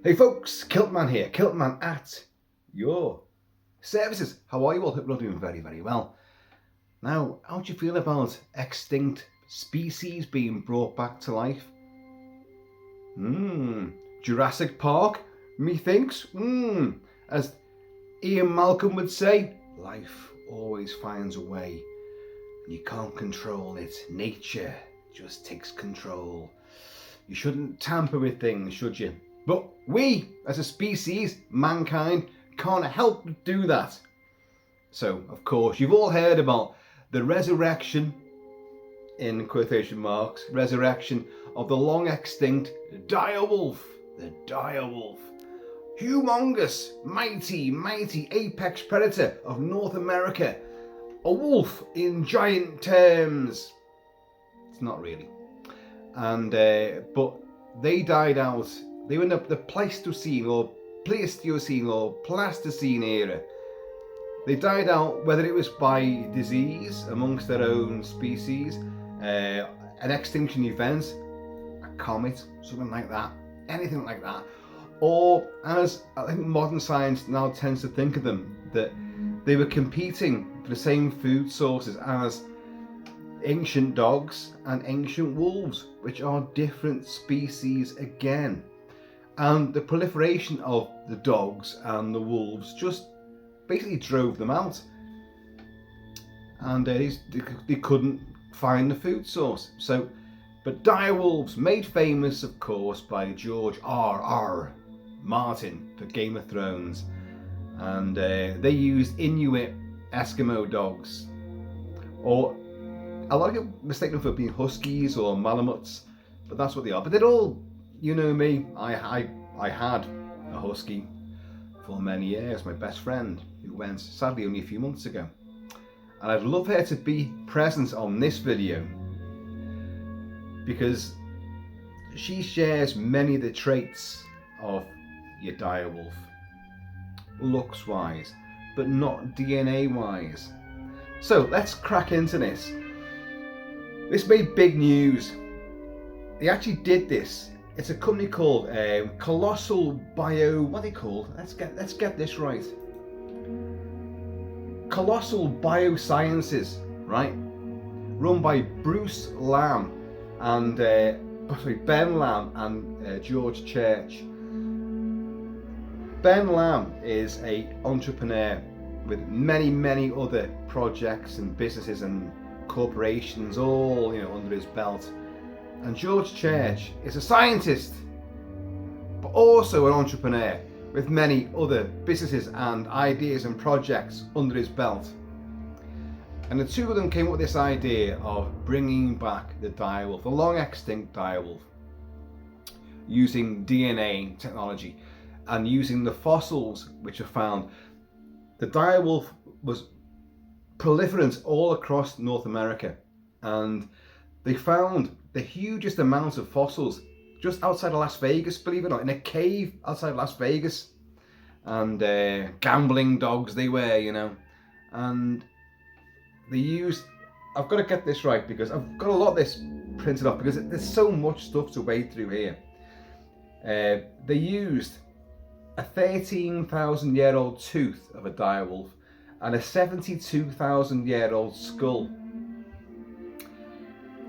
Hey folks, Kilt-Man here, Kilt-Man at your services. How are you all? Hope you're all doing very, very well. Now, how do you feel about extinct species being brought back to life? Jurassic Park, methinks. As Ian Malcolm would say, life always finds a way. You can't control it. Nature just takes control. You shouldn't tamper with things, should you? But we, as a species, mankind, can't help but do that. So, of course, you've all heard about the resurrection, in quotation marks, resurrection of the long extinct direwolf. The direwolf. Humongous, mighty apex predator of North America. A wolf in giant terms. It's not really. And, but they died out. They were in the Pleistocene or Pleistocene or Plasticine era. They died out, whether it was by disease amongst their own species, an extinction event, a comet, something like that, anything like that, or as I think modern science now tends to think of them, that they were competing for the same food sources as ancient dogs and ancient wolves, which are different species again. And the proliferation of the dogs and the wolves just basically drove them out. And they couldn't find the food source. So, but direwolves, made famous, of course, by George R.R. Martin for Game of Thrones. And they used Inuit Eskimo dogs. Or a lot of people mistake them for being huskies or Malamuts, but that's what they are. But they're all, you know me, I had a husky for many years, my best friend, who went sadly only a few months ago. And I'd love her to be present on this video because she shares many of the traits of your direwolf, looks wise, but not DNA wise. So let's crack into this. This made big news. They actually did this. It's a company called Colossal Bio. What are they called? Let's get this right. Colossal Biosciences, right? Run by Bruce Lamb and Ben Lamb and George Church. Ben Lamb is an entrepreneur with many other projects and businesses and corporations, all under his belt. And George Church is a scientist, but also an entrepreneur with many other businesses and ideas and projects under his belt. And the two of them came up with this idea of bringing back the direwolf, the long extinct direwolf, using DNA technology and using the fossils which are found. The direwolf was proliferant all across North America, and they found the hugest amount of fossils just outside of Las Vegas, believe it or not, in a cave outside Las Vegas. And gambling dogs they were, and they used, I've got to get this right because I've got a lot of this printed off because there's so much stuff to wade through here. They used a 13,000-year-old tooth of a direwolf and a 72,000-year-old skull,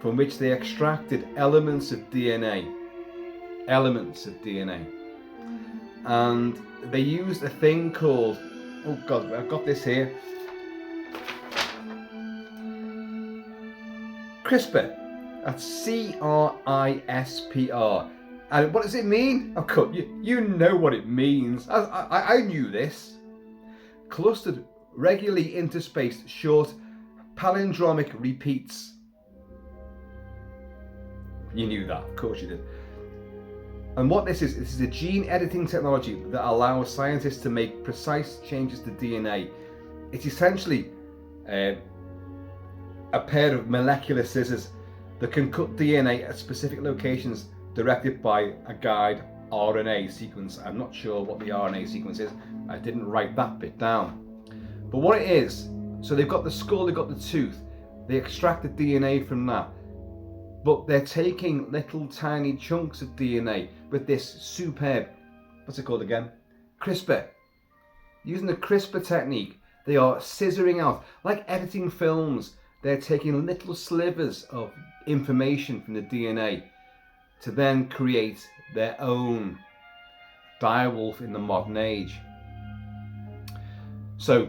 from which they extracted elements of DNA. And they used a thing called, oh God, I've got this here, CRISPR. That's CRISPR. And what does it mean? Of course, you know what it means. I knew this. Clustered, regularly interspaced, short, palindromic repeats. You knew that, of course you did. And what this is a gene editing technology that allows scientists to make precise changes to DNA. It's essentially a pair of molecular scissors that can cut DNA at specific locations directed by a guide RNA sequence. I'm not sure what the RNA sequence is. I didn't write that bit down. But what it is, so they've got the skull, they've got the tooth, they extract the DNA from that. But they're taking little tiny chunks of DNA with this superb what's it called again? CRISPR. Using the CRISPR technique, they are scissoring out, like editing films, they're taking little slivers of information from the DNA to then create their own direwolf in the modern age. So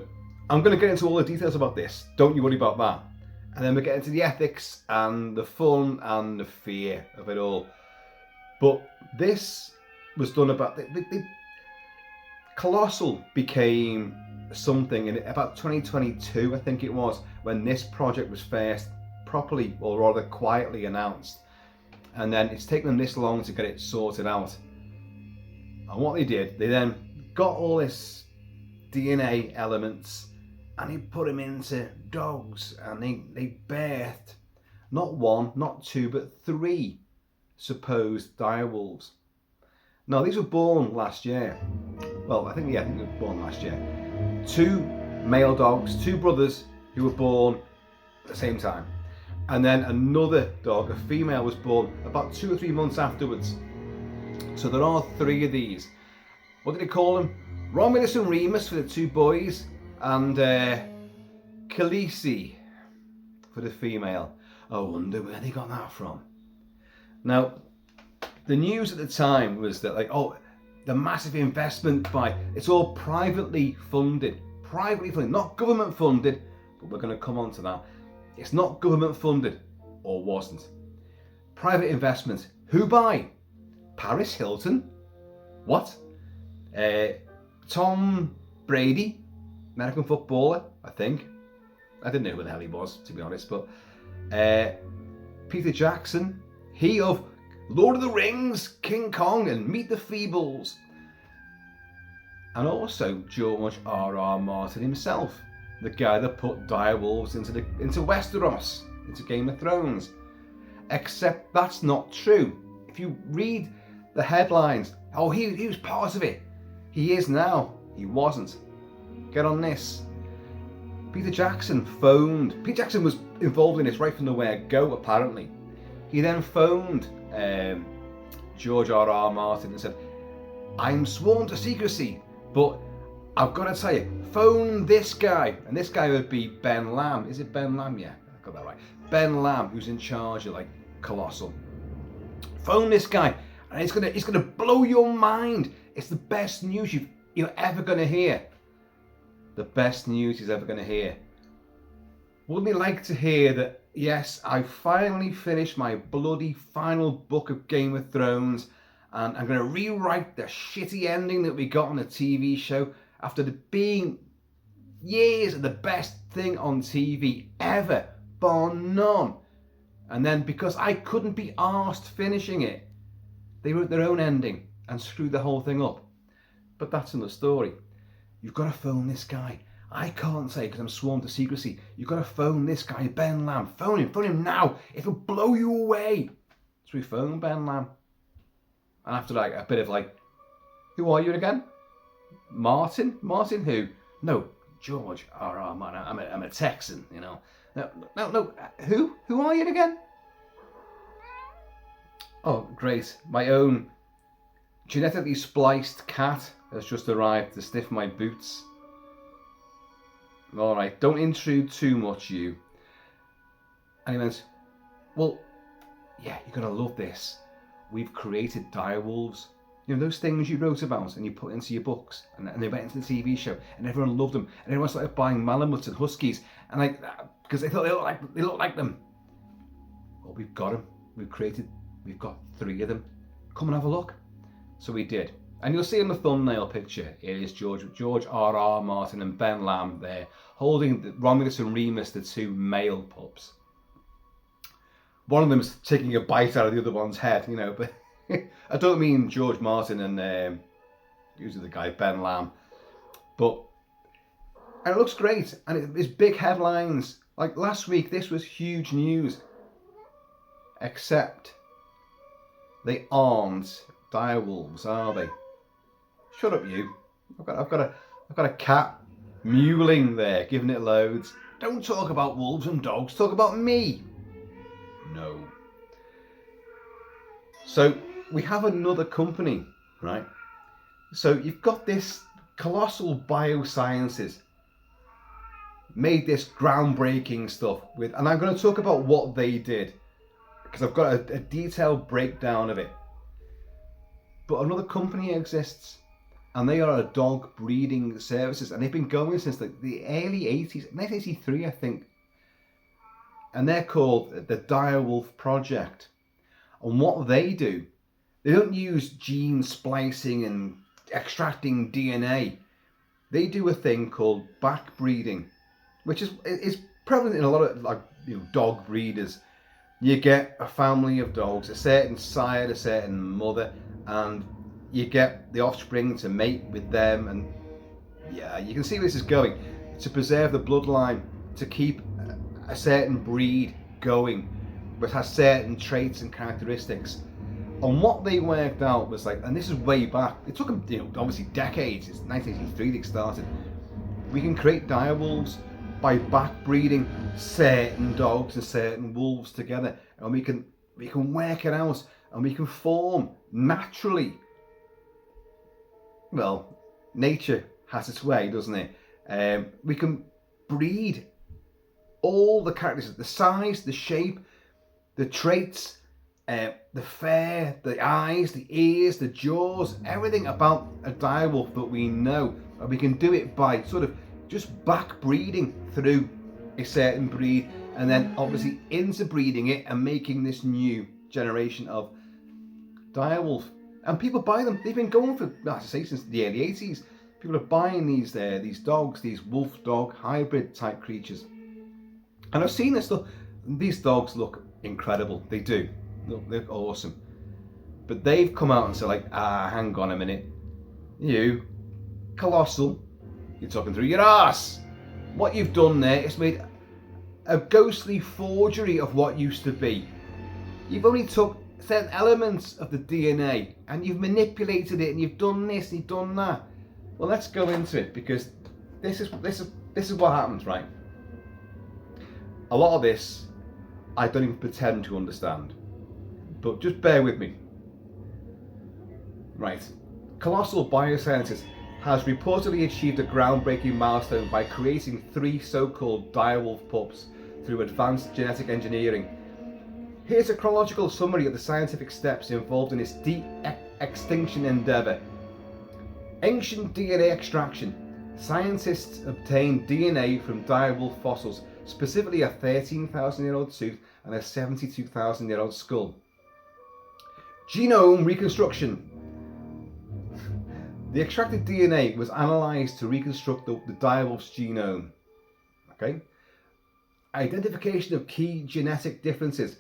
I'm going to get into all the details about this, don't you worry about that. And then we'll get into the ethics and the fun and the fear of it all. But this was done about, the Colossal became something in about 2022, I think it was, when this project was first properly, or rather quietly, announced. And then it's taken them this long to get it sorted out. And what they did, they then got all this DNA elements and they put them into dogs, and they birthed not one, not two, but 3 supposed direwolves. Now these were born last year. Well, I think they were born last year. 2 male dogs, 2 brothers who were born at the same time. And then another dog, a female, was born about 2 or 3 months afterwards. So there are 3 of these. What did they call them? Romulus and Remus for the 2 boys, and Khaleesi for the female. I wonder where they got that from. Now, the news at the time was that, like, oh, the massive investment by, it's all privately funded, not government funded, but we're going to come on to that. It's not government funded, or wasn't. Private investment. Who by? Paris Hilton? What? Tom Brady, American footballer, I think. I didn't know who the hell he was, to be honest, but Peter Jackson, he of Lord of the Rings, King Kong, and Meet the Feebles. And also George R.R. Martin himself, the guy that put direwolves into Westeros, into Game of Thrones. Except that's not true. If you read the headlines, oh, he was part of it. He is now. He wasn't. Get on this. Peter Jackson was involved in this right from the word go, apparently. He then phoned George R.R. Martin and said, I'm sworn to secrecy, but I've got to tell you, phone this guy. And this guy would be Ben Lamb. Is it Ben Lamb? Yeah, I got that right. Ben Lamb, who's in charge of, like, Colossal. Phone this guy, and it's gonna blow your mind. It's the best news you're ever gonna hear. The best news he's ever gonna hear. Wouldn't he like to hear that, yes, I finally finished my bloody final book of Game of Thrones, and I'm gonna rewrite the shitty ending that we got on the TV show after being years of the best thing on TV ever, bar none. And then because I couldn't be arsed finishing it, they wrote their own ending and screwed the whole thing up. But that's another story. You've got to phone this guy. I can't say because I'm sworn to secrecy. You've got to phone this guy, Ben Lamb. Phone him now. It'll blow you away. So we phoned Ben Lamb. And after like a bit of like, who are you again? Martin? Martin who? No, George R.R. Martin. I'm a Texan, you know. No. Who are you again? Oh, great. My own genetically spliced cat has just arrived to sniff my boots. All right, don't intrude too much, you. And he went, well, yeah, you're going to love this. We've created direwolves. You know, those things you wrote about and you put into your books, and they went into the TV show, and everyone loved them, and everyone started buying Malamutes and Huskies, and like, because they thought they looked like them. Well, we've got them. We've got 3 of them. Come and have a look. So we did. And you'll see in the thumbnail picture, it is George R.R. Martin and Ben Lamb there, holding Romulus and Remus, the 2 male pups. One of them's taking a bite out of the other one's head, you know, but I don't mean George Martin and who's the guy, Ben Lamb. And it looks great, and it's big headlines. Like last week, this was huge news. Except they aren't direwolves, are they? Shut up, you. I've got a cat mewling there, giving it loads. Don't talk about wolves and dogs. Talk about me. No. So we have another company, right? So you've got this colossal biosciences made this groundbreaking stuff with, and I'm going to talk about what they did because I've got a detailed breakdown of it. But another company exists, and they are a dog breeding services, and they've been going since the early 80s, 1983 I think, and they're called the Direwolf Project. And what they do, they don't use gene splicing and extracting DNA. They do a thing called back breeding, which is prevalent in a lot of dog breeders. You get a family of dogs, a certain sire, a certain mother, and you get the offspring to mate with them. And yeah, you can see where this is going. To preserve the bloodline, to keep a certain breed going, which has certain traits and characteristics. And what they worked out was and this is way back. It took them, obviously decades. It's 1983 they started. We can create direwolves by back breeding certain dogs and certain wolves together, and we can work it out, and we can form naturally. Well, nature has its way, doesn't it? We can breed all the characteristics, the size, the shape, the traits, the fur, the eyes, the ears, the jaws, everything about a direwolf that we know, and we can do it by sort of just back breeding through a certain breed, and then obviously interbreeding it and making this new generation of direwolf. And people buy them. They've been going for, as I say, since the early 80s. People are buying these dogs, these wolf dog hybrid type creatures. And I've seen this stuff. These dogs look incredible. They do. They're awesome. But they've come out and said hang on a minute. You, Colossal, you're talking through your ass. What you've done there is made a ghostly forgery of what used to be. You've only took certain elements of the DNA and you've manipulated it, and you've done this and you've done that. Well, let's go into it, because this is what happens, right? A lot of this I don't even pretend to understand, but just bear with me. Right, Colossal Biosciences has reportedly achieved a groundbreaking milestone by creating 3 so-called direwolf pups through advanced genetic engineering. Here's a chronological summary of the scientific steps involved in this de-extinction endeavour. Ancient DNA extraction. Scientists obtained DNA from direwolf fossils, specifically a 13,000-year-old tooth and a 72,000-year-old skull. Genome reconstruction. The extracted DNA was analysed to reconstruct the direwolf's genome. Okay. Identification of key genetic differences.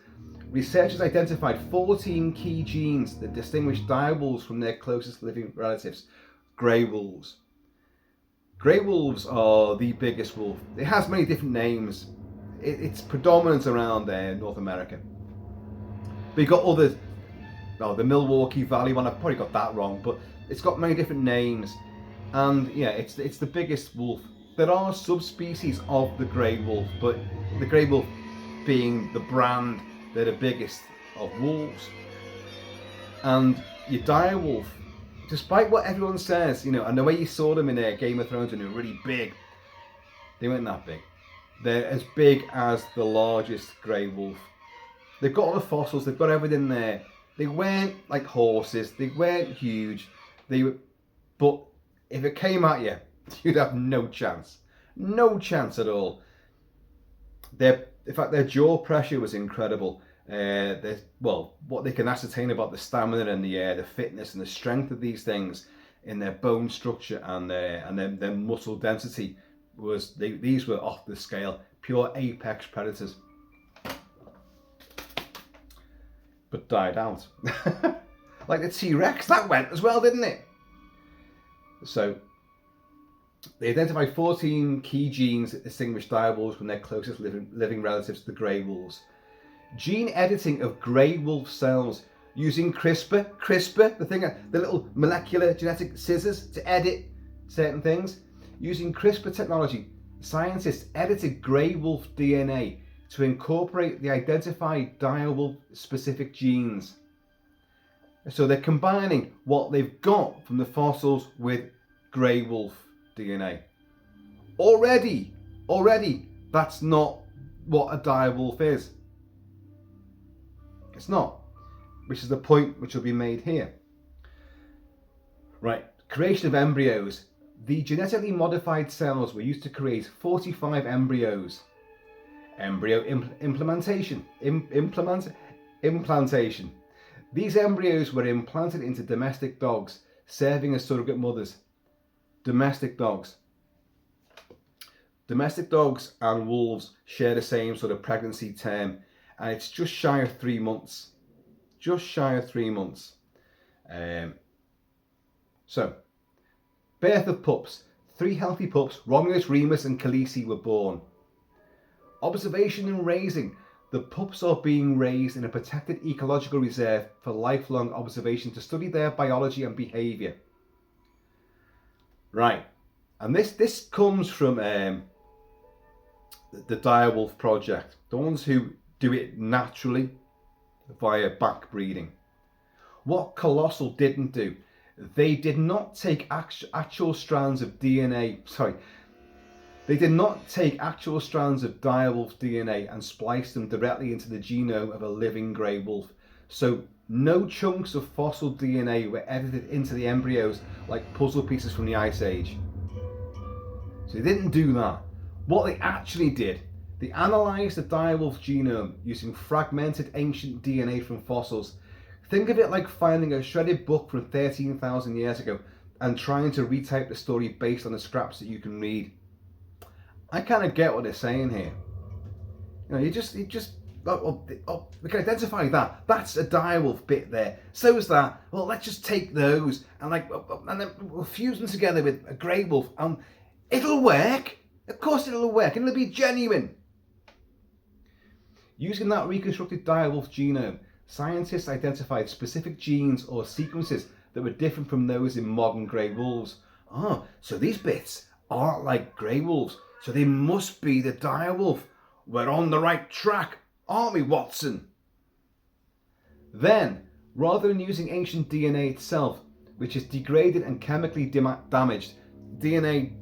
Researchers identified 14 key genes that distinguish direwolves from their closest living relatives, grey wolves. Grey wolves are the biggest wolf. It has many different names. It's predominant around North America. But you've got others. Oh, the Milwaukee Valley one, I've probably got that wrong, but it's got many different names. And yeah, it's the biggest wolf. There are subspecies of the grey wolf, but the grey wolf being the brand, they're the biggest of wolves. And your direwolf, despite what everyone says, and the way you saw them in Game of Thrones, and they're really big, they weren't that big. They're as big as the largest grey wolf. They've got all the fossils, they've got everything there. They weren't like horses, they weren't huge. But if it came at you, you'd have no chance. No chance at all. In fact, their jaw pressure was incredible. What they can ascertain about the stamina and the fitness and the strength of these things in their bone structure and their muscle density was these were off the scale, pure apex predators. But died out. Like the T-Rex, that went as well, didn't it? So they identified 14 key genes that distinguish direwolves from their closest living relatives, the grey wolves. Gene editing of grey wolf cells using CRISPR, the little molecular genetic scissors to edit certain things. Using CRISPR technology, scientists edited grey wolf DNA to incorporate the identified direwolf specific genes. So they're combining what they've got from the fossils with grey wolf DNA. Already, that's not what a direwolf is. It's not, which is the point which will be made here. Right, creation of embryos. The genetically modified cells were used to create 45 embryos. Embryo implantation. These embryos were implanted into domestic dogs, serving as surrogate mothers. Domestic dogs. Domestic dogs and wolves share the same sort of pregnancy term, and it's just shy of 3 months. Just shy of 3 months. So, birth of pups. 3 healthy pups, Romulus, Remus and Khaleesi, were born. Observation and raising. The pups are being raised in a protected ecological reserve for lifelong observation to study their biology and behaviour. Right, and this comes from the direwolf project, the ones who do it naturally via backbreeding. What Colossal didn't do, they did not take actual strands of DNA, they did not take actual strands of direwolf DNA and splice them directly into the genome of a living grey wolf. So no chunks of fossil DNA were edited into the embryos like puzzle pieces from the Ice Age. So they didn't do that. What they actually did, they analysed the direwolf genome using fragmented ancient DNA from fossils. Think of it like finding a shredded book from 13,000 years ago and trying to retype the story based on the scraps that you can read. I kind of get what they're saying here. You know, we can identify that. That's a direwolf bit there. So is that. Well, let's just take those and then we'll fuse them together with a grey wolf. It'll work. Of course it'll work, and it'll be genuine. Using that reconstructed direwolf genome, scientists identified specific genes or sequences that were different from those in modern grey wolves. So these bits aren't like grey wolves. So they must be the direwolf. We're on the right track, aren't we, Watson? Then, rather than using ancient DNA itself, which is degraded and chemically damaged, DNA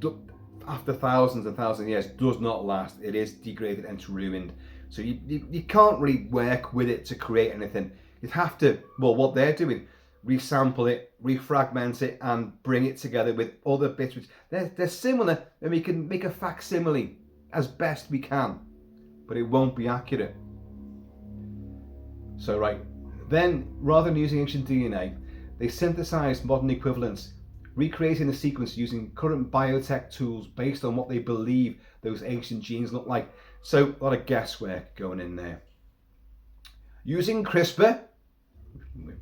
after thousands and thousands of years does not last. It is degraded and ruined. So you can't really work with it to create anything. You'd have to, well, what they're doing, resample it, refragment it, and bring it together with other bits which they're similar, and we can make a facsimile as best we can, but it won't be accurate. So right, then rather than using ancient DNA, they synthesized modern equivalents, recreating the sequence using current biotech tools based on what they believe those ancient genes look like. So a lot of guesswork going in there. Using CRISPR,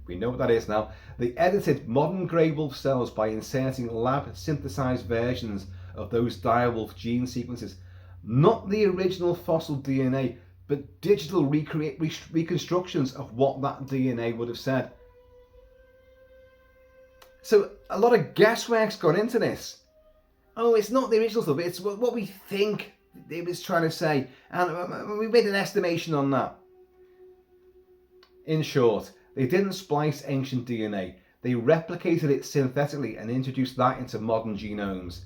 we know what that is now, they edited modern grey wolf cells by inserting lab synthesized versions of those direwolf gene sequences. Not the original fossil DNA, but digital reconstructions of what that DNA would have said. So a lot of guesswork's gone into this. Oh, it's not the original stuff, it's what we think it was trying to say. And we made an estimation on that. In short, they didn't splice ancient DNA. They replicated it synthetically and introduced that into modern genomes.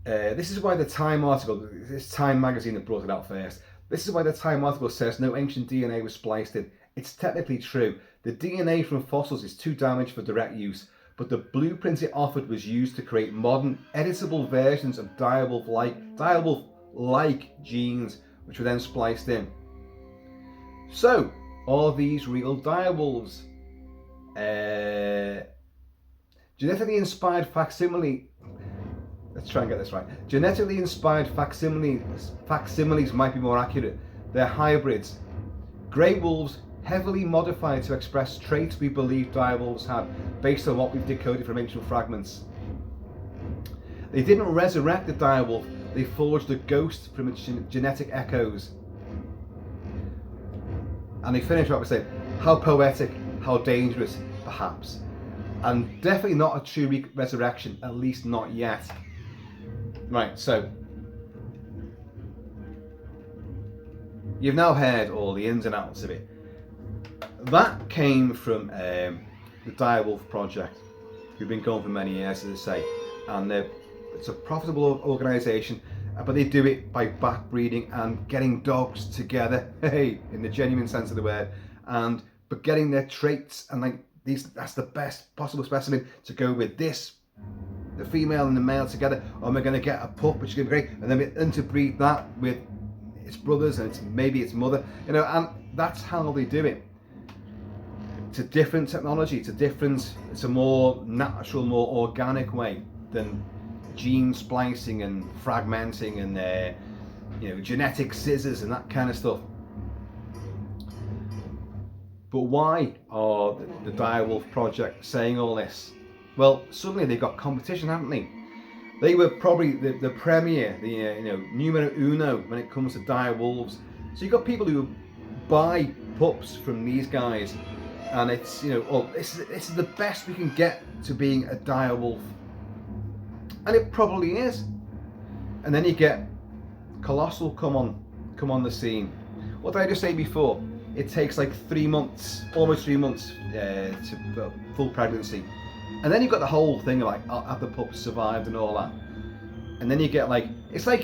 This is why the Time article, it's Time magazine that brought it out first. This is why the Time article says no ancient DNA was spliced in. It's technically true. The DNA from fossils is too damaged for direct use, but the blueprint it offered was used to create modern, editable versions of direwolf-like genes, which were then spliced in. So, are these real direwolves? Genetically inspired facsimile. Let's try and get this right. Genetically inspired facsimiles might be more accurate. They're hybrids. Grey wolves, heavily modified to express traits we believe direwolves had, based on what we've decoded from ancient fragments. They didn't resurrect the direwolf, they forged a ghost from its genetic echoes. And they finish up by saying, how poetic, how dangerous, perhaps. And definitely not a true resurrection, at least not yet. Right, so you've now heard all the ins and outs of it. That came from the Direwolf project, who've been going for many years, as I say, and it's a profitable organisation, but they do it by backbreeding and getting dogs together, hey, in the genuine sense of the word, but getting their traits and like that's the best possible specimen to go with this, the female and the male together, or we're going to get a pup which is going to be great, and then we interbreed that with its brothers and maybe its mother, and that's how they do it. It's a different technology, it's a more natural, more organic way than gene splicing and fragmenting and genetic scissors and that kind of stuff. But why are the Direwolf project saying all this? Well, suddenly they've got competition, haven't they? They were probably the premier, the numero uno when it comes to direwolves. So you've got people who buy pups from these guys, and it's this is the best we can get to being a direwolf, and it probably is. And then you get Colossal come on the scene. What did I just say before? It takes like 3 months, almost 3 months to full pregnancy. And then you've got the whole thing of like, have the pups survived and all that. And then you get like, it's like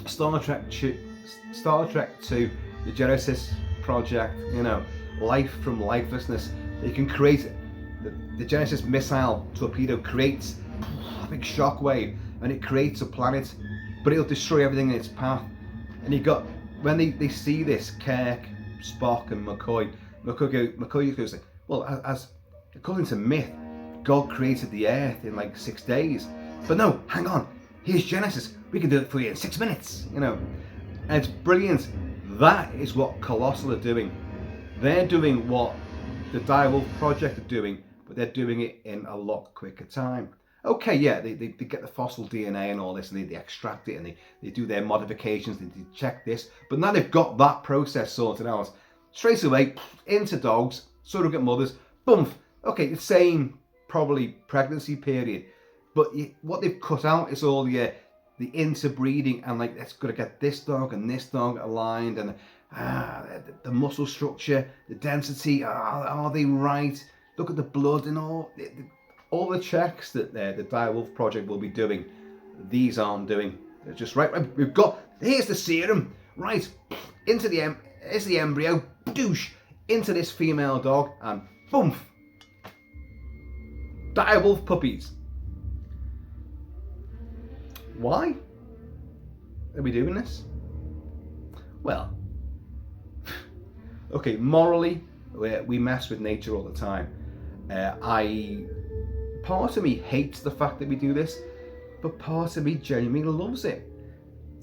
Star Trek 2, the Genesis project, life from lifelessness. You can create, the Genesis missile torpedo creates a big shockwave and it creates a planet, but it'll destroy everything in its path. And you got, when they see this, Kirk, Spock and McCoy goes like, well, as according to myth, God created the earth in like 6 days. But no, hang on, here's Genesis, we can do it for you in 6 minutes, And it's brilliant. That is what Colossal are doing. They're doing what the Direwolf project are doing, but they're doing it in a lot quicker time. Okay, yeah, they get the fossil DNA and all this, and they extract it, and they do their modifications, they check this, but now they've got that process sorted out. Straight away, into dogs, surrogate mothers, boom. Okay, the same probably pregnancy period, but what they've cut out is all the interbreeding, and like, let's got to get this dog and this dog aligned, and the muscle structure, the density, are they right? Look at the blood and all the checks that the Direwolf project will be doing. These aren't doing. They're just right. Here's the serum, right? Here's the embryo, douche, into this female dog, and boom. Direwolf puppies. Why are we doing this? Well, okay, morally, we mess with nature all the time. Part of me hates the fact that we do this, but part of me genuinely loves it.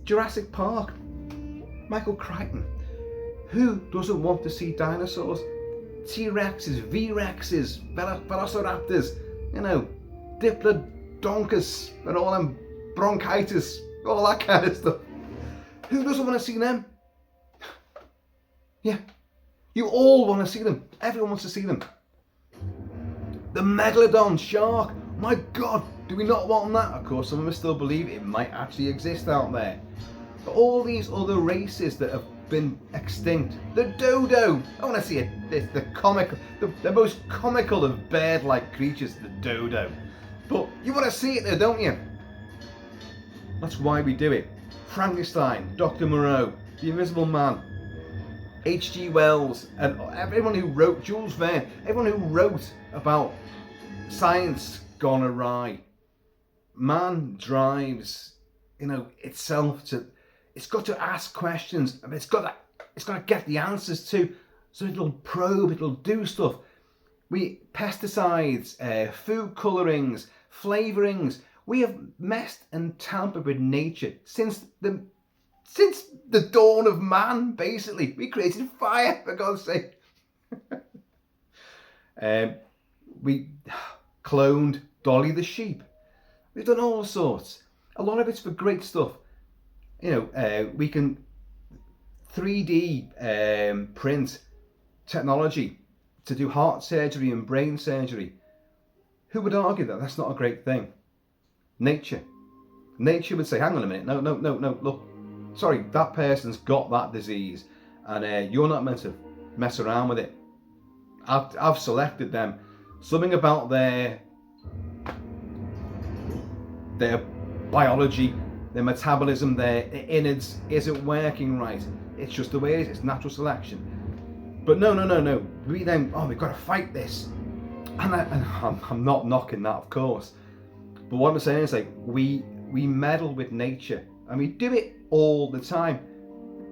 Jurassic Park, Michael Crichton. Who doesn't want to see dinosaurs? T-Rexes, V-Rexes, Velociraptors, Diplodocus, and all them bronchitis, all that kind of stuff. Who doesn't want to see them? Yeah, you all want to see them. Everyone wants to see them. The megalodon shark, my God, do we not want that? Of course, some of us still believe it might actually exist out there. But all these other races that have been extinct, the dodo, I want to see it. The most comical of bird-like creatures, the dodo. But you want to see it though, don't you? That's why we do it. Frankenstein, Dr. Moreau, The Invisible Man, H.G. Wells, and everyone who wrote, Jules Verne, everyone who wrote about science gone awry. Man drives, itself to. It's got to ask questions. I mean, it's got to get the answers to. So it'll probe. It'll do stuff. Pesticides, food colorings, flavorings. We have messed and tampered with nature since the dawn of man. Basically, we created fire, for God's sake. We cloned Dolly the sheep. We've done all sorts. A lot of it's for great stuff. We can 3D print technology to do heart surgery and brain surgery. Who would argue that that's not a great thing? Nature would say, hang on a minute, no, look, sorry, that person's got that disease, and you're not meant to mess around with it. I've selected them. Something about their biology, their metabolism, their innards isn't working right. It's just the way it is. It's natural selection. But no. We then, we've got to fight this. And I'm not knocking that, of course. But what I'm saying is, like, we meddle with nature, and we do it all the time,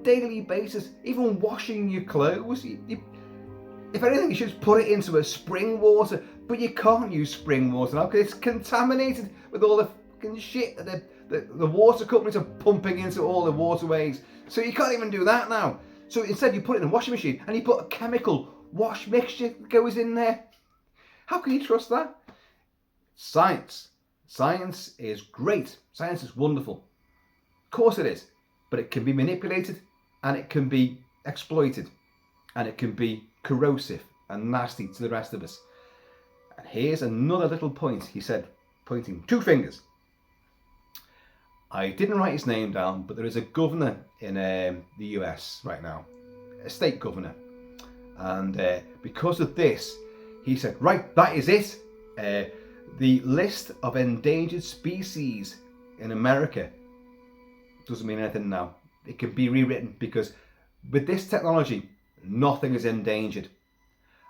daily basis. Even washing your clothes, if anything, you should just put it into a spring water. But you can't use spring water now because it's contaminated with all the fucking shit that the water companies are pumping into all the waterways. So you can't even do that now. So instead, you put it in a washing machine and you put a chemical wash mixture that goes in there. How can you trust that? Science. Science is great. Science is wonderful. Of course it is. But it can be manipulated, and it can be exploited, and it can be corrosive and nasty to the rest of us. And here's another little point he said, pointing 2 fingers. I didn't write his name down, but there is a governor in the US right now, a state governor. And because of this, he said, right, that is it. The list of endangered species in America doesn't mean anything now. It can be rewritten because with this technology, nothing is endangered.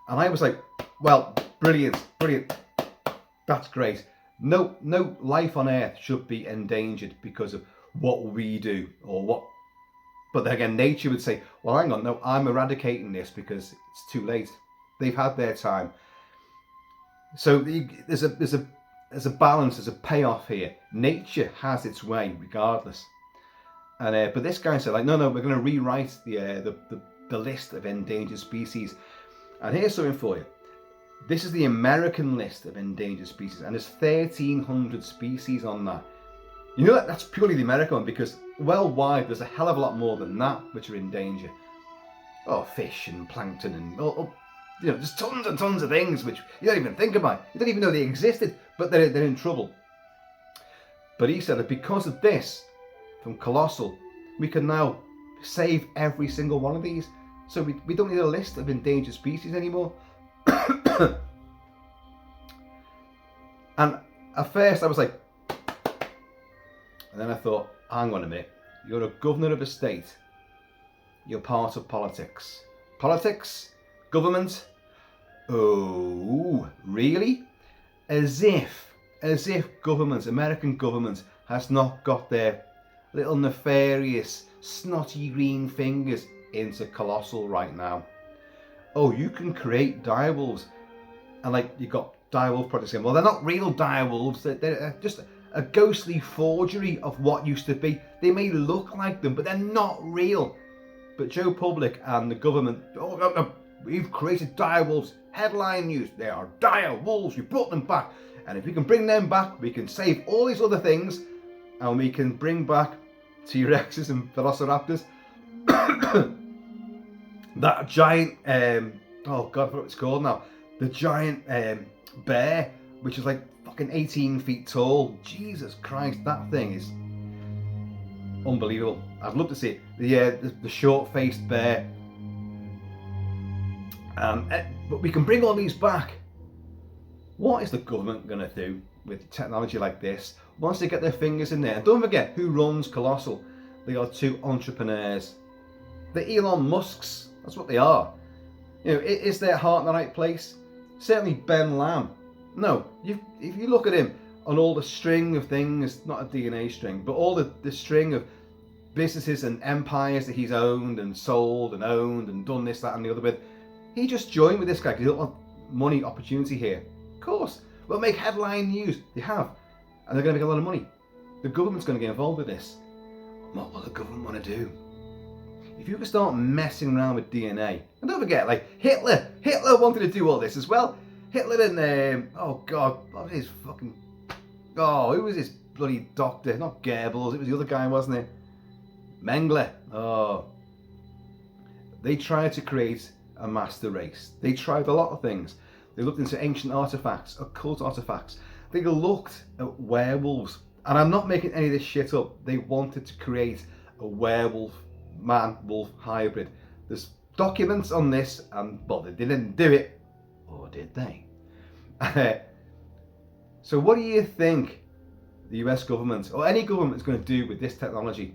And I was like, well, brilliant. That's great. No life on Earth should be endangered because of what we do or what. But then again, nature would say, well, hang on, no, I'm eradicating this because it's too late. They've had their time. So there's a balance, there's a payoff here. Nature has its way regardless. And but this guy said, like, no, we're going to rewrite the list of endangered species. And here's something for you. This is the American list of endangered species, and there's 1,300 species on that. You know, that's purely the American one, because worldwide there's a hell of a lot more than that which are in danger. Oh, fish and plankton and there's tons and tons of things which you don't even think about. You don't even know they existed, but they're in trouble. But he said that because of this, from Colossal, we can now save every single one of these. So we don't need a list of endangered species anymore. And at first I was like, and then I thought, hang on a minute, you're a governor of a state, you're part of politics. Politics? Government? Oh, really? As if government, American government, has not got their little nefarious, snotty green fingers into Colossal right now. Oh, you can create direwolves, and like you've got direwolf projects again. Well, they're not real direwolves. They're just a ghostly forgery of what used to be. They may look like them, but they're not real. But Joe Public and the government, we've created direwolves. Headline news: they are direwolves. We brought them back, and if we can bring them back, we can save all these other things, and we can bring back T-Rexes and Velociraptors. That giant, oh God, what it's called now? The giant bear, which is like fucking 18 feet tall. Jesus Christ, that thing is unbelievable. I'd love to see it. The short-faced bear. But we can bring all these back. What is the government going to do with technology like this once they get their fingers in there? And don't forget who runs Colossal. They are 2 entrepreneurs. The Elon Musks. That's what they are. You know, is their heart in the right place? Certainly Ben Lamb. No, if you look at him on all the string of things, not a DNA string, but all the string of businesses and empires that he's owned and sold and done this, that and the other with, he just joined with this guy because he don't want money opportunity here. Of course, we'll make headline news. They have, and they're going to make a lot of money. The government's going to get involved with this. What will the government want to do? If you could start messing around with DNA, and don't forget, like Hitler wanted to do all this as well. Hitler and oh God, what was his fucking? Oh, who was this bloody doctor? Not Goebbels. It was the other guy, wasn't it? Mengele. Oh, they tried to create a master race. They tried a lot of things. They looked into ancient artifacts, occult artifacts. They looked at werewolves, and I'm not making any of this shit up. They wanted to create a werewolf man-wolf hybrid. There's documents on this, and well, they didn't do it, or did they? So what do you think the US government or any government is going to do with this technology?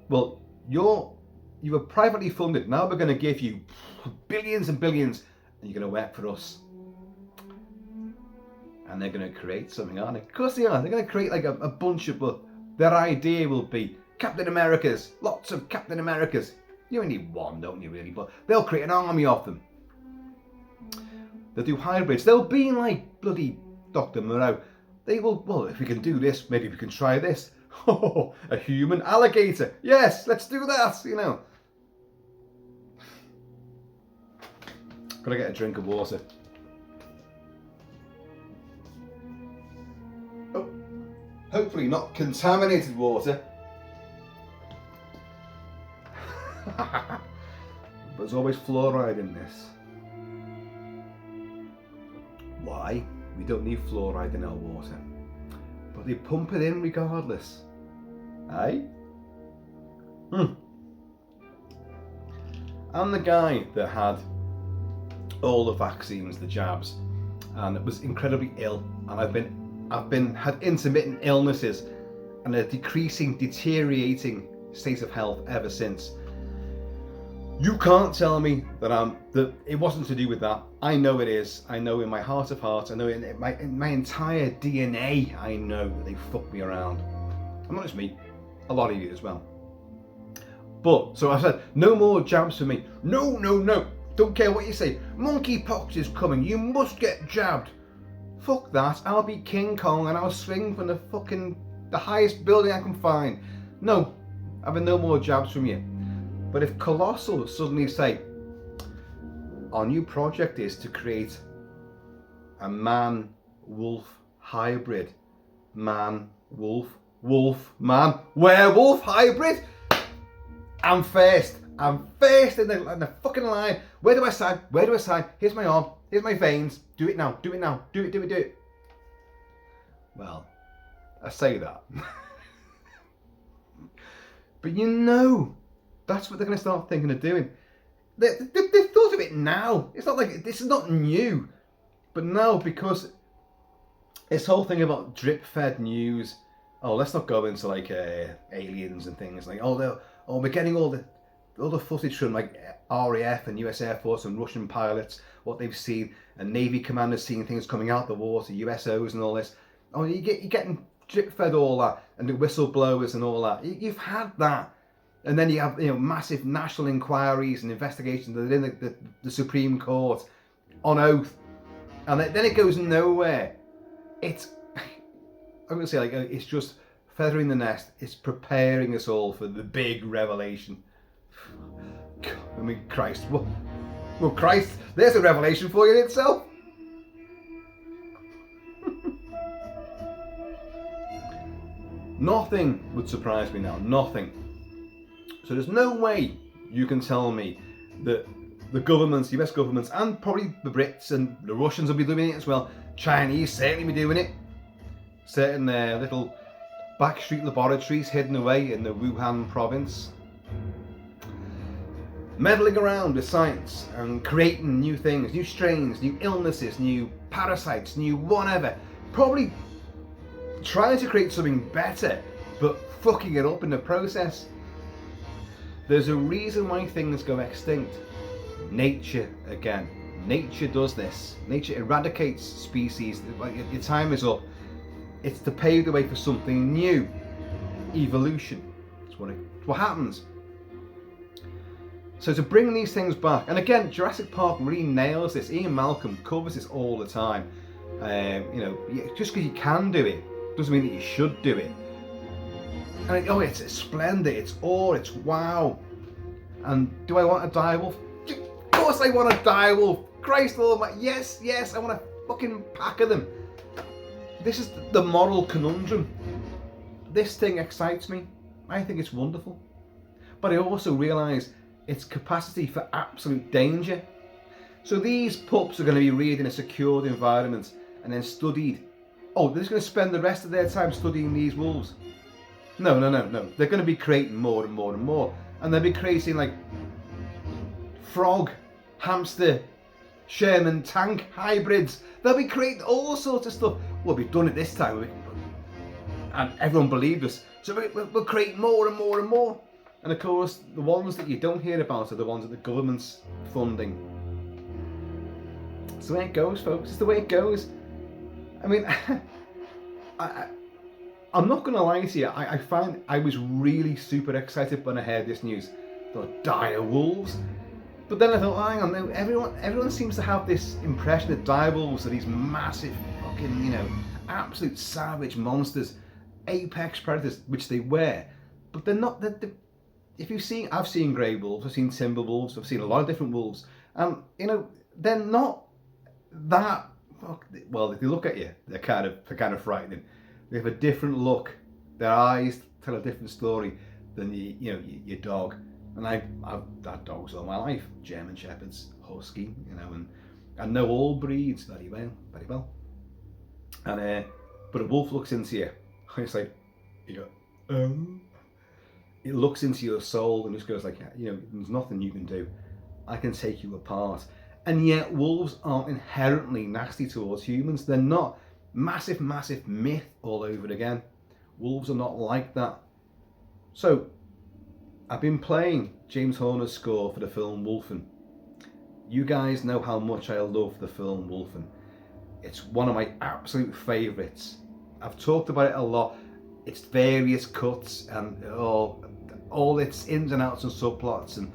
Well, you were privately funded. Now we're going to give you billions and billions, and you're going to work for us. And they're going to create something, aren't they? Of course they are. They're going to create like a bunch of, but their idea will be Captain Americas, lots of Captain Americas. You only need one, don't you, really? But they'll create an army of them. They'll do hybrids. They'll be like bloody Dr. Moreau. They will, well, if we can do this, maybe we can try this. Oh, a human alligator. Yes, let's do that, you know. Gotta get a drink of water. Oh, hopefully not contaminated water. But there's always fluoride in this. Why? We don't need fluoride in our water. But they pump it in regardless. Eh? I'm the guy that had all the vaccines, the jabs, and it was incredibly ill. And I've had intermittent illnesses and a decreasing, deteriorating state of health ever since. You can't tell me that it wasn't to do with that. I know it is. I know in my heart of hearts. I know in my entire DNA. I know that they fucked me around. And not just me, a lot of you as well. But so I said, no more jabs for me. No. Don't care what you say. Monkeypox is coming. You must get jabbed. Fuck that. I'll be King Kong and I'll swing from the highest building I can find. No, having no more jabs from you. But if Colossal suddenly say, our new project is to create a man-wolf hybrid, man-wolf, wolf-man, werewolf hybrid, I'm first in the fucking line. Where do I sign? Here's my arm, here's my veins. Do it now, do it. Well, I say that. But you know, that's what they're going to start thinking of doing. They've thought of it now. It's not like, this is not new. But now, because this whole thing about drip-fed news, oh, let's not go into like aliens and things like, we're getting all the footage from like RAF and US Air Force and Russian pilots, what they've seen, and Navy commanders seeing things coming out the water, USOs and all this. Oh, you're getting drip-fed all that, and the whistleblowers and all that. You've had that. And then you have massive national inquiries and investigations that are in the Supreme Court on oath, and then it goes nowhere. It's, I'm gonna say, like, it's just feathering the nest. It's preparing us all for the big revelation. I mean, Christ, well, Christ, there's a revelation for you in itself. Nothing would surprise me now. Nothing. So there's no way you can tell me that the governments, US governments, and probably the Brits and the Russians will be doing it as well. Chinese certainly be doing it. Certain little backstreet laboratories hidden away in the Wuhan province. Meddling around with science and creating new things, new strains, new illnesses, new parasites, new whatever. Probably trying to create something better, but fucking it up in the process. There's a reason why things go extinct. Nature, again. Nature does this. Nature eradicates species. Your time is up. It's to pave the way for something new. Evolution. That's what happens. So to bring these things back, and again, Jurassic Park really nails this. Ian Malcolm covers this all the time. Just because you can do it doesn't mean that you should do it. And it's splendid, it's awe, it's wow. And do I want a direwolf? Of course I want a direwolf. Christ almighty, yes, I want a fucking pack of them. This is the moral conundrum. This thing excites me. I think it's wonderful. But I also realise its capacity for absolute danger. So these pups are going to be reared in a secured environment and then studied. Oh, they're just going to spend the rest of their time studying these wolves. No. They're going to be creating more and more and more. And they'll be creating like frog, hamster, Sherman tank hybrids. They'll be creating all sorts of stuff. Well, we've done it this time, and everyone believed us. So we'll create more and more and more. And of course, the ones that you don't hear about are the ones that the government's funding. It's the way it goes, folks. It's the way it goes. I mean, I'm not going to lie to you. I was really super excited when I heard this news. The dire wolves. But then I thought, hang on, everyone seems to have this impression that dire wolves are these massive, fucking, absolute savage monsters, apex predators, which they were. But they're not. I've seen grey wolves, I've seen timber wolves, I've seen a lot of different wolves, and they're not that. Well, if they look at you, they're kind of frightening. They have a different look. Their eyes tell a different story than your dog. And I've had dogs all my life, German shepherds, husky, and I know all breeds very well. And but a wolf looks into you. It's like, it looks into your soul and just goes like, there's nothing you can do. I can take you apart. And yet wolves aren't inherently nasty towards humans. They're not. Massive myth all over it again. Wolves are not like that. So, I've been playing James Horner's score for the film Wolfen. You guys know how much I love the film Wolfen. It's one of my absolute favourites. I've talked about it a lot. Its various cuts and all its ins and outs and subplots and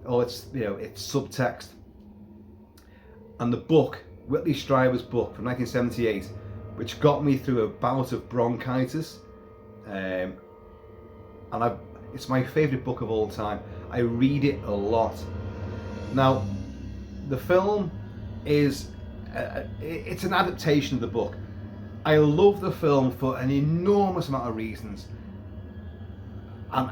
all its its subtext. And the book, Whitley Strieber's book from 1978, which got me through a bout of bronchitis, and it's my favourite book of all time. I read it a lot. Now, the film is it's an adaptation of the book. I love the film for an enormous amount of reasons, and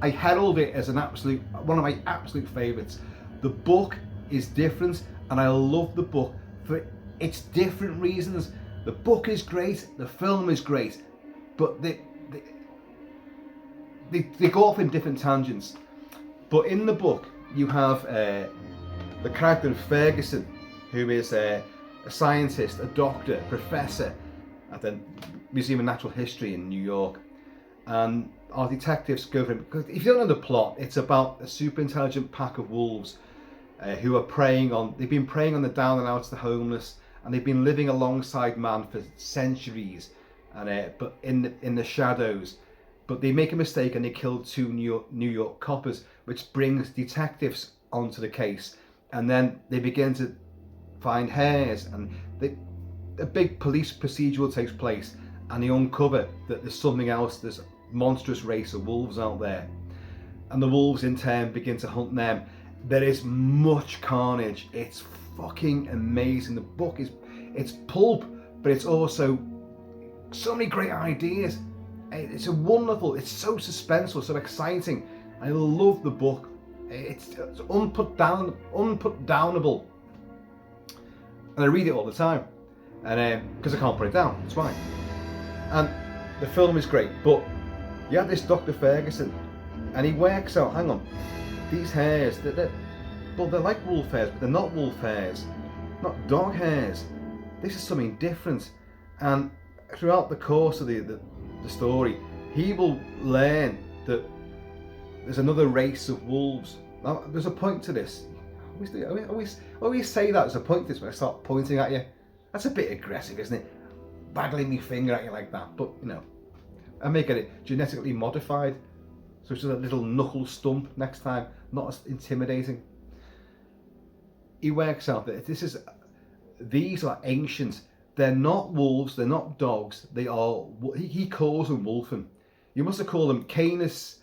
I herald it as one of my absolute favourites. The book is different, and I love the book for its different reasons. The book is great, the film is great, but they go off in different tangents. But in the book, you have the character of Ferguson, who is a scientist, a doctor, professor at the Museum of Natural History in New York. And our detectives go for him, because if you don't know the plot, it's about a super intelligent pack of wolves who are they've been preying on the down and outs, the homeless, and they've been living alongside man for centuries, and but in the shadows. But they make a mistake and they kill two New York coppers, which brings detectives onto the case, and then they begin to find hairs, and a big police procedural takes place, and they uncover that there's something else. There's a monstrous race of wolves out there, and the wolves in turn begin to hunt them. There is much carnage. It's fucking amazing. The book it's pulp, but it's also so many great ideas. It's it's so suspenseful, so exciting. I love the book. It's unputdownable, and I read it all the time, and because I can't put it down, it's fine. And the film is great, but you have this Dr. Ferguson, and he works out, hang on, these hairs, they're like wolf hairs, but they're not wolf hairs, not dog hairs. This is something different. And throughout the course of the story, he will learn that there's another race of wolves. Now, there's a point to this. I always say that there's a point to this when I start pointing at you. That's a bit aggressive, isn't it? Waggling my finger at you like that. But, I may get it genetically modified, so it's just a little knuckle stump next time, not as intimidating. He works out that these are ancient. They're not wolves, they're not dogs, they are, he calls them wolfen. You must have called them Canis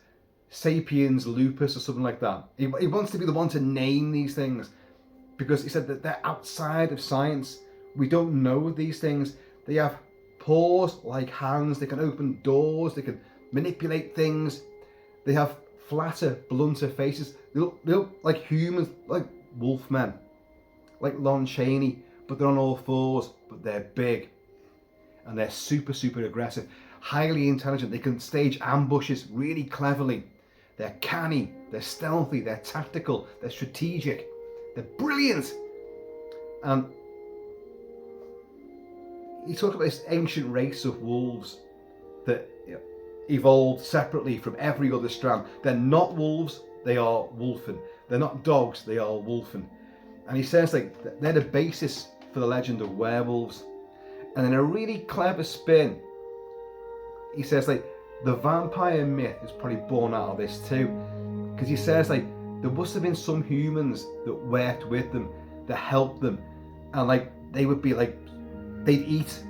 sapiens lupus or something like that. He wants to be the one to name these things, because he said that they're outside of science. We don't know these things. They have paws like hands, they can open doors, they can manipulate things. They have flatter, blunter faces. They look like humans, like wolfmen, like Lon Chaney, but they're on all fours, but they're big. And they're super, super aggressive, highly intelligent. They can stage ambushes really cleverly. they're canny, they're stealthy, they're tactical, they're strategic, they're brilliant. And you talk about this ancient race of wolves that evolved separately from every other strand. They're not wolves, they are wolfen. They're not dogs, they are wolfen. And he says like they're the basis for the legend of werewolves. And in a really clever spin, he says like the vampire myth is probably born out of this too, because he says like there must have been some humans that worked with them, that helped them, and like they would be like, they'd eat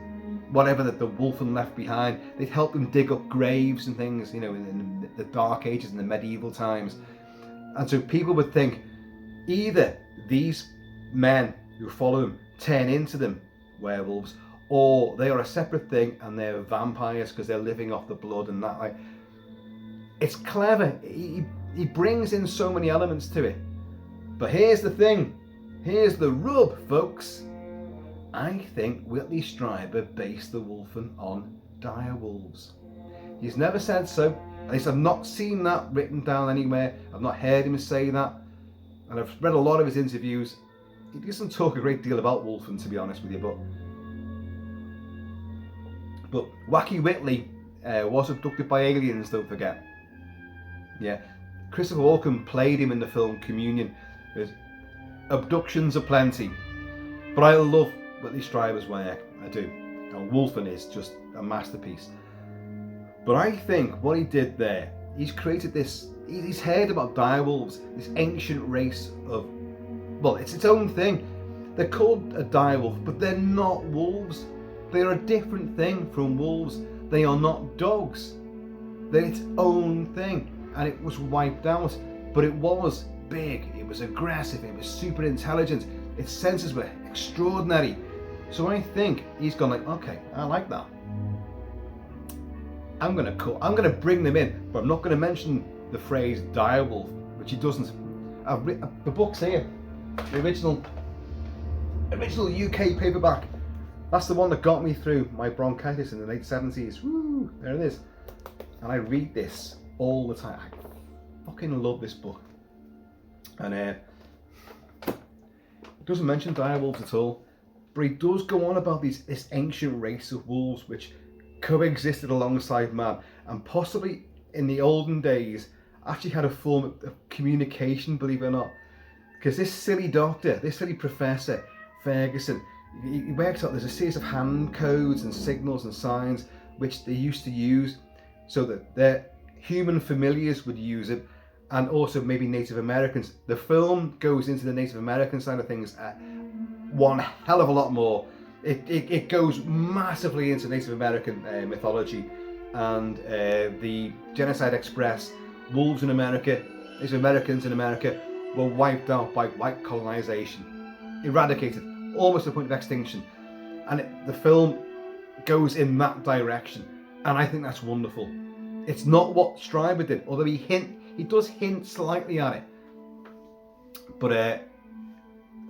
whatever that the wolfen left behind. They'd help them dig up graves and things, you know, in the Dark Ages and the medieval times. And so people would think either these men who follow them turn into them werewolves, or they are a separate thing and they're vampires because they're living off the blood and that. Like, it's clever. He brings in so many elements to it. But here's the thing. Here's the rub, folks. I think Whitley Strieber based the wolfen on direwolves. He's never said so. At least I've not seen that written down anywhere. I've not heard him say that. And I've read a lot of his interviews. He doesn't talk a great deal about wolfen, to be honest with you. But Wacky Whitley was abducted by aliens, don't forget. Yeah. Christopher Walken played him in the film Communion. There's abductions aplenty. But I love Whitley Strieber's work, I do. And wolfen is just a masterpiece. But I think what he did there, he's created this, he's heard about direwolves, this ancient race of, well, it's its own thing. They're called a direwolf, but they're not wolves. They are a different thing from wolves. They are not dogs. They're its own thing. And it was wiped out. But it was big, it was aggressive, it was super intelligent. Its senses were extraordinary. So I think he's gone like, okay, I like that. I'm gonna bring them in, but I'm not gonna mention the phrase direwolf, which he doesn't. The book's here, the original UK paperback. That's the one that got me through my bronchitis in the late 70s. Woo, there it is. And I read this all the time. I fucking love this book. And it doesn't mention direwolves at all, but he does go on about this ancient race of wolves which coexisted alongside man, and possibly in the olden days actually had a form of communication, believe it or not. Because this silly doctor, this silly professor, Ferguson, he works out there's a series of hand codes and signals and signs which they used to use so that their human familiars would use it, and also maybe Native Americans. The film goes into the Native American side of things one hell of a lot more. It goes massively into Native American mythology and the Genocide Express. Wolves in America, Native Americans in America were wiped out by white colonization, eradicated, almost to the point of extinction. And the film goes in that direction, and I think that's wonderful. It's not what Strieber did, although he does hint slightly at it. But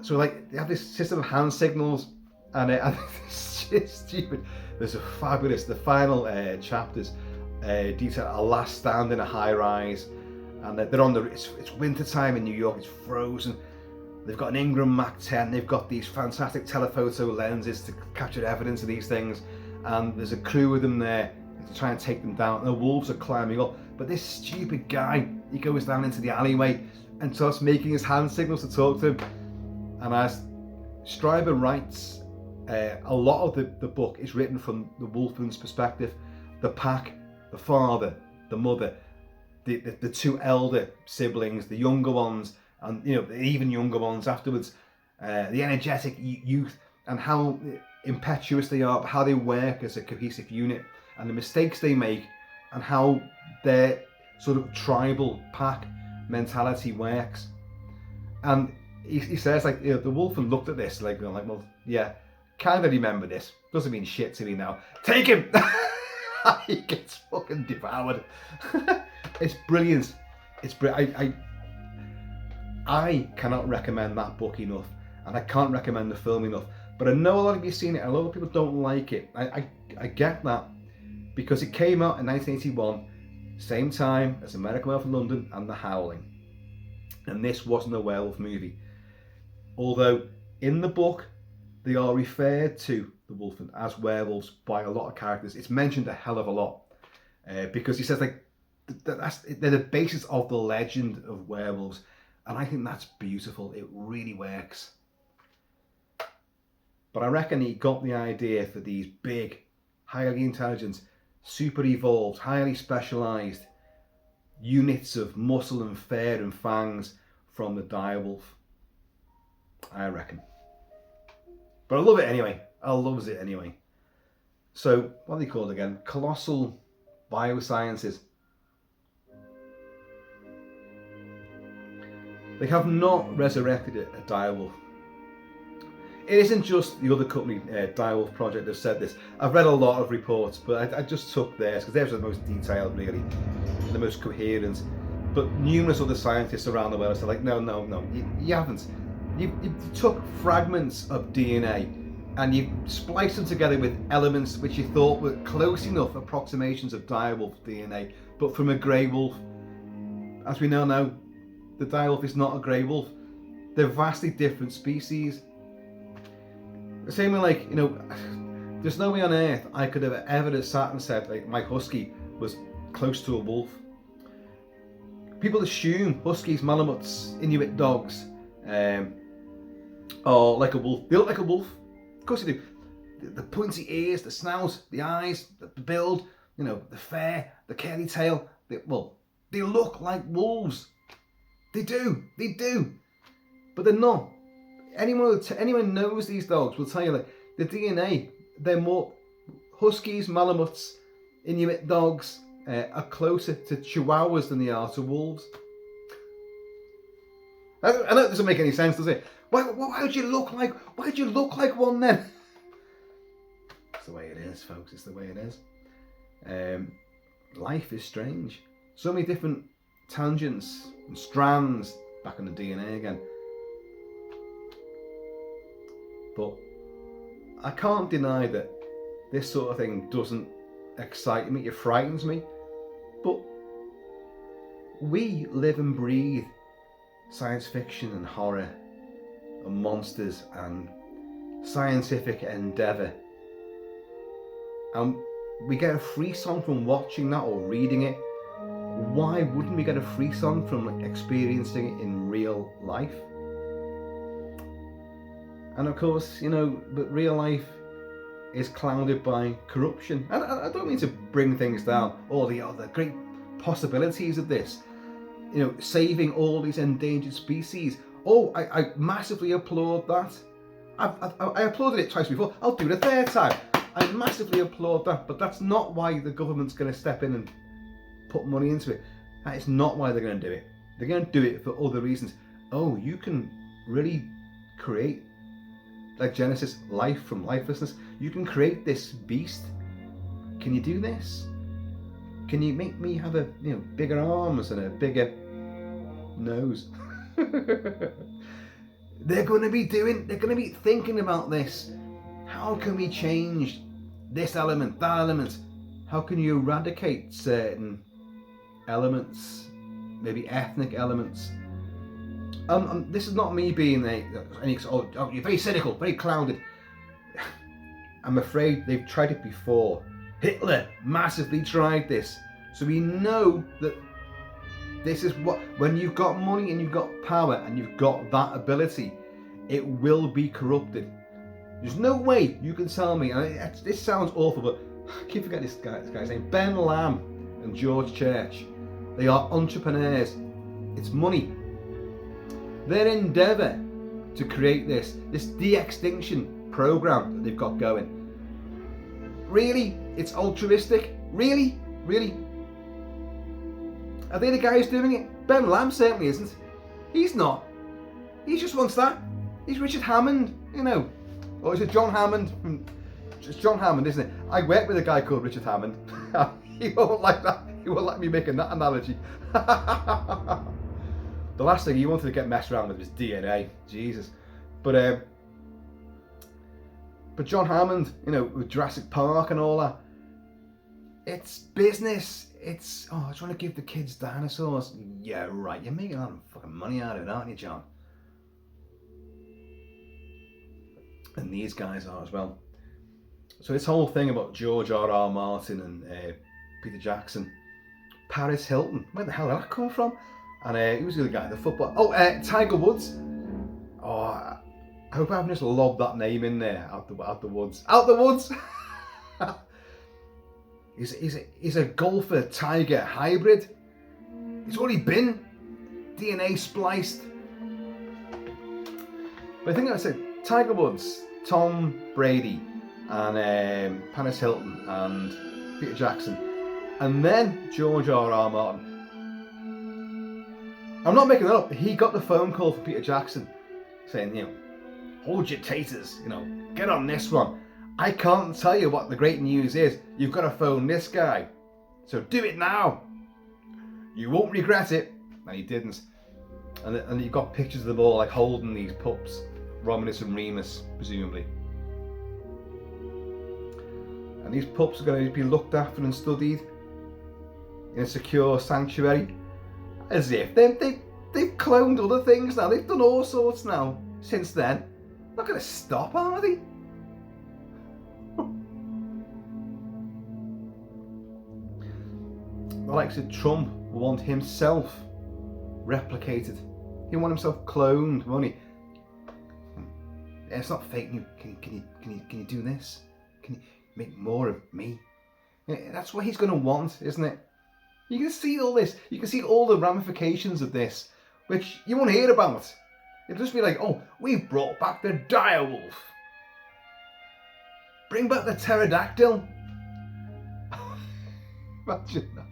so like they have this system of hand signals, and it's just stupid. There's a fabulous, the final chapters detail a last stand in a high rise, and they're on it's winter time in New York. It's frozen. They've got an Ingram Mac 10. They've got these fantastic telephoto lenses to capture evidence of these things, and there's a crew of them there to try and take them down. And the wolves are climbing up, but this stupid guy, he goes down into the alleyway and starts making his hand signals to talk to him. And as Strieber writes, a lot of the book is written from the wolfman's perspective. The pack, the father, the mother, the two elder siblings, the younger ones, and the even younger ones afterwards, the energetic youth, and how impetuous they are, but how they work as a cohesive unit, and the mistakes they make, and how their sort of tribal pack mentality works. And he says, like, the wolfen looked at this like, well, yeah, kind of remember this. Doesn't mean shit to me now. Take him! He gets fucking devoured. It's brilliant. It's brilliant. I cannot recommend that book enough, and I can't recommend the film enough. But I know a lot of you have seen it, and a lot of people don't like it. I get that, because it came out in 1981, Same time as American Werewolf in London and The Howling. And this wasn't a werewolf movie. Although in the book they are referred to, the Wolfen, as werewolves by a lot of characters. It's mentioned a hell of a lot. Because he says like they're the basis of the legend of werewolves. And I think that's beautiful. It really works. But I reckon he got the idea for these big, highly intelligent, super evolved, highly specialised units of muscle and fur and fangs from the direwolf. I reckon. But I love it anyway. I loves it anyway. So, what are they called again? Colossal Biosciences. They have not resurrected a direwolf. It isn't just the other company, Direwolf Project, that said this. I've read a lot of reports, but I just took theirs because theirs are the most detailed, really, the most coherent. But numerous other scientists around the world said, like, no, you haven't. You took fragments of DNA and you spliced them together with elements which you thought were close enough approximations of direwolf DNA, but from a grey wolf. As we now know, the direwolf is not a grey wolf. They're vastly different species. The same way, like, you know, there's no way on earth I could have ever sat and said, like, my husky was close to a wolf. People assume huskies, Malamuts, Inuit dogs are like a wolf. They look like a wolf. Of course they do. The pointy ears, the snout, the eyes, the build, you know, the fur, the curly tail. They look like wolves. They do. But they're not. Anyone knows these dogs will tell you, like, the DNA, they're more huskies, Malamuts, Inuit dogs are closer to Chihuahuas than they are to wolves. I know it doesn't make any sense, does it? Why would you look like one then? It's the way it is, folks. It's the way it is. Life is strange. So many different tangents and strands back in the DNA again. But I can't deny that this sort of thing doesn't excite me, it frightens me. But we live and breathe science fiction and horror and monsters and scientific endeavour. And we get a frisson from watching that or reading it. Why wouldn't we get a frisson from, like, experiencing it in real life? And of course, you know, but real life is clouded by corruption. And I don't mean to bring things down, or the great possibilities of this. You know, saving all these endangered species. Oh, I massively applaud that. I applauded it twice before. I'll do it a third time. I massively applaud that. But that's not why the government's going to step in and put money into it. That is not why they're going to do it. They're going to do it for other reasons. Oh, you can really create, like Genesis, life from lifelessness. You can create this beast. Can you do this? Can you make me have bigger arms and a bigger nose? They're going to be thinking about this. How can we change this element, that element? How can you eradicate certain elements, maybe ethnic elements? This is not me being you're very cynical, very clouded. I'm afraid they've tried it before. Hitler massively tried this. So we know that this is what, when you've got money and you've got power and you've got that ability, it will be corrupted. There's no way you can tell me, and this sounds awful, but I keep forgetting this guy's name, Ben Lamb and George Church. They are entrepreneurs. It's money. Their endeavour to create this de-extinction program that they've got going. Really? It's altruistic? Really? Are they the guys doing it? Ben Lamb certainly isn't. He's not. He just wants that. He's Richard Hammond, you know. Or is it John Hammond? It's John Hammond, isn't it? I work with a guy called Richard Hammond. He won't like that. He won't like me making that analogy. The last thing he wanted to get messed around with was DNA. Jesus. But John Hammond, you know, with Jurassic Park and all that, It's business. It's, oh, I just want to give the kids dinosaurs. Yeah, right. You're making a lot of fucking money out of it, aren't you, John? And these guys are as well. So this whole thing about George R.R. Martin and Peter Jackson, Paris Hilton, where the hell did that come from? And he was the other guy, the football. Oh, Tiger Woods. Oh, I hope I haven't just lobbed that name in there. Out the woods. Out the woods. He's a golfer tiger hybrid. He's already been DNA spliced. But I think I said Tiger Woods, Tom Brady, and Paris Hilton, and Peter Jackson, and then George R.R. Martin. I'm not making that up. He got the phone call from Peter Jackson saying, you know, hold your taters, you know, get on this one. I can't tell you what the great news is. You've got to phone this guy. So do it now. You won't regret it. And he didn't. And you've got pictures of them all like holding these pups. Romulus and Remus, presumably. And these pups are going to be looked after and studied in a secure sanctuary. As if they've cloned other things now. They've done all sorts now since then. Not going to stop, are they? The likes of Trump want himself replicated. He want himself cloned, won't he? It's not fake news. Can you do this? Can you make more of me? That's what he's going to want, isn't it? You can see all this. You can see all the ramifications of this, which you won't hear about. It'll just be like, oh, we've brought back the direwolf. Bring back the pterodactyl. Imagine that.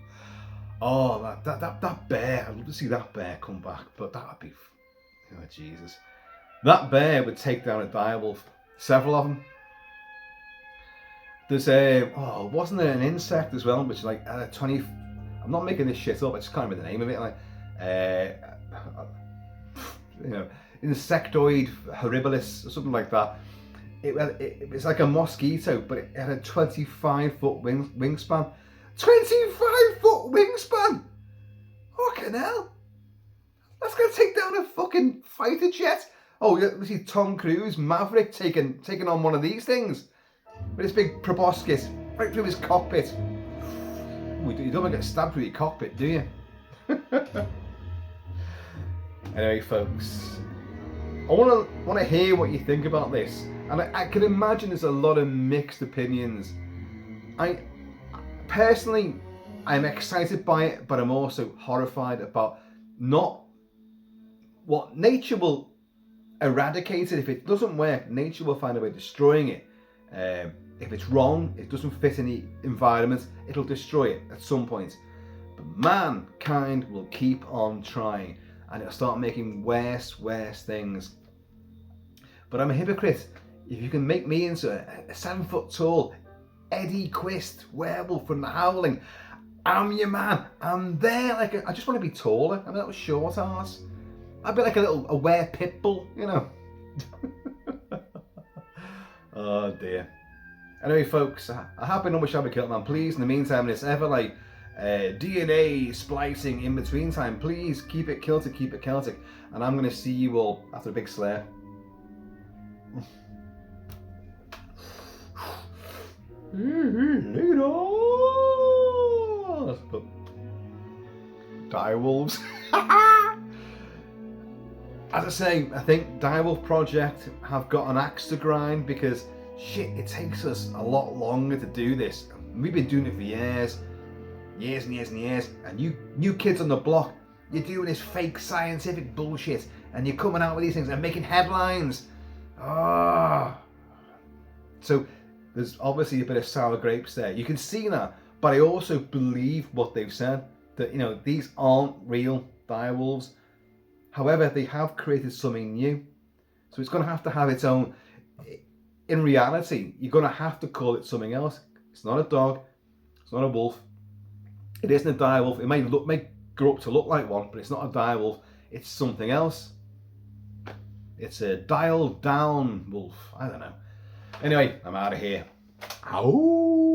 Oh, that bear. I'd love to see that bear come back, but that would be, oh Jesus. That bear would take down a direwolf. Several of them. There's wasn't there an insect as well, which is like 20. I'm not making this shit up. I just can't remember the name of it. Like, you know, insectoid horribilis or something like that. It's like a mosquito, but it had a 25-foot wingspan. 25-foot wingspan. Fucking hell. That's gonna take down a fucking fighter jet. Oh, you see Tom Cruise, Maverick, taking on one of these things with his big proboscis right through his cockpit. Ooh, you don't want to get stabbed through your cockpit, do you? Anyway, folks, I want to hear what you think about this, and I can imagine there's a lot of mixed opinions. Personally, I'm excited by it, but I'm also horrified about not what nature will eradicate it. If it doesn't work, nature will find a way of destroying it. If it's wrong, it doesn't fit in the environment, it'll destroy it at some point. But mankind will keep on trying, and it'll start making worse things. But I'm a hypocrite. If you can make me into a 7-foot tall Eddie Quist werewolf from The Howling, I'm your man. I'm there. I just want to be taller. I'm a little short ass. I'd be like a were pit bull, you know. Oh dear. Anyway, folks, I have been on with Shabby Kilt-Man. Please, in the meantime, it's ever like DNA splicing in between time. Please keep it Celtic, keep it Celtic. And I'm going to see you all after a big slare. Direwolves. As I say, I think Direwolf Project have got an axe to grind, because shit, it takes us a lot longer to do this. We've been doing it for years and years. And you kids on the block, you're doing this fake scientific bullshit, and you're coming out with these things and making headlines. So there's obviously a bit of sour grapes there. You can see that, but I also believe what they've said, that, you know, these aren't real direwolves. However, they have created something new. So it's going to have its own. In reality, you're going to have to call it something else. It's not a dog. It's not a wolf. It isn't a direwolf. It may grow up to look like one, but it's not a direwolf. It's something else. It's a dialed down wolf. I don't know. Anyway, I'm out of here. Ow!